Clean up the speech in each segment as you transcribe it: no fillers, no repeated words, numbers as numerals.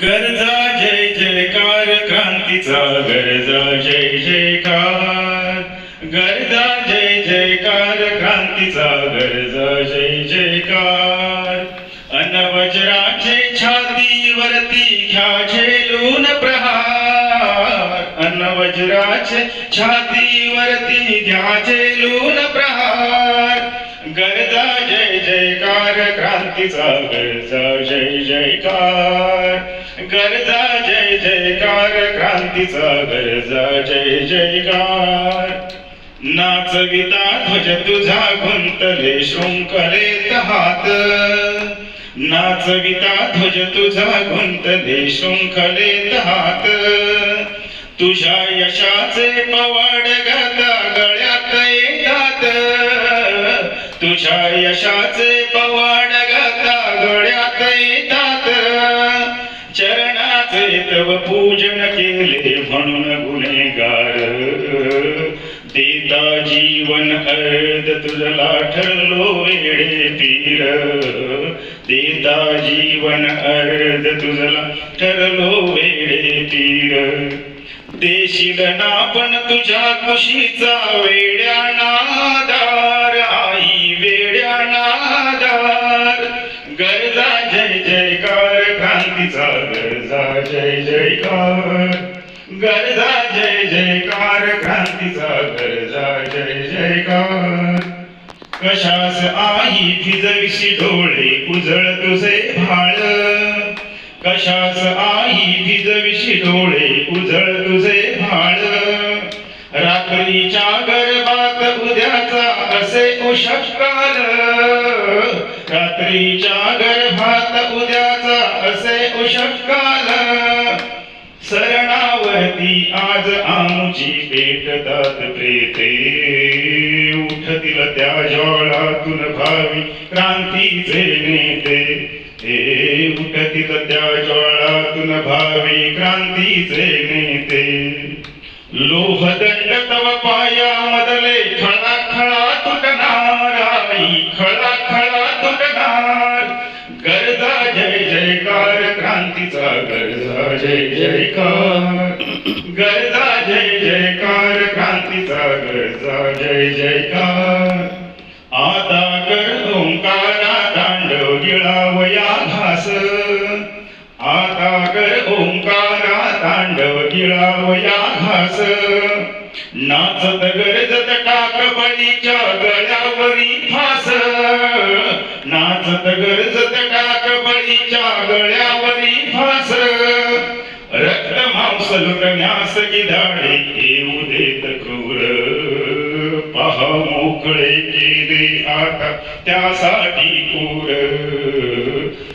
गरजा जय जयकार क्रांतीचा गरजा जय जयकार गरजा जय जयकार क्रांतीचा गरजा जय जयकार अनवज्राचे छातीवरती घ्या झेलून प्रहार अनवज्राचे छातीवरती घ्या झेलून प्रहार गरजा जय जयकार क्रांतीचा गरजा जय जयकार गरजा जय जयकार क्रांतीचा गरजा जय जयकार नाचविता ध्वज तुझा गुंतले शृंखलेत हात नाचविता ध्वज तुझा गुंतले शृंखलेत हात तुझ्या यशाचे पवाड गाता गळ्यात येतात तुझ्या यशाचे पवाड गाता गळ्यात येतात चरणाचे तव पूजन केले म्हणून गुन्हेगार देता जीवन अर्ध तुझला ठरलो वेडे पीर देता जीवन अर्ध तुझला ठरलो वेडे पीर देशील ना पण तुझ्या कुशीचा वेड्या नादार आई वेड्या नादार गरजा जय जयकार क्रांतीचा गरजा जय जयकार गरजा जय जयकार क्रांतीचा गरजा जय जयकार कशास आई भिजविशी डोळे उजळ तुझे भाळ कशास आई भिजविशी डोळे उजळ तुझे भाळ रात्रीच्या गर्भात उद्याचा असे उषकाल रात्रीच्या गर्भात उद्याचा असे उषकाल सरणावरती आज आमुची पेटतात प्रेते उठतील त्या ज्वाळातून भावी क्रांतीचे नेते हे उठतील त्या ज्वाळातून भावी क्रांतीचे नेते लोहदंड तव पायामधले खळा खळा तुटणार आई खळा खळा तुटणार गरजा जय जयकार क्रांतीचा गरजा जय जयकार गरजा जय जयकार क्रांतीचा गरजा जय जयकार आता कर ओंकारा दांडव गिळावया घास आता कर ओंकारा तांडव गिळावया घास नाचत गरजत टाक बळीच्या गळ्यावरी फास नाचत गरजत टाक बळीच्या गळ्यावरी फास रक्त मांस लुटण्यास गिधाडे येऊ देत क्रूर पहा मोकळे केले आता त्यासाठी पूर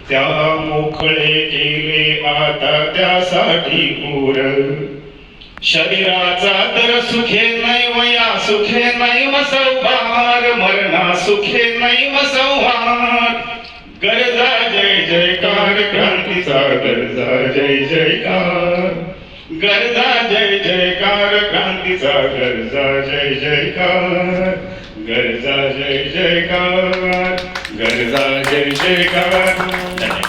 त्या मोकळे केले आता त्यासाठी पूर शरीराचा तर सुखे नैव या सुखे नैव संहार मरणा सुखे नैव संहार गरजा जय जयकार क्रांतीचा गरजा जय जयकार गरजा जय जयकार क्रांतीचा गरजा जय जयकार गरजा जय जयकार गरजा जय जयकार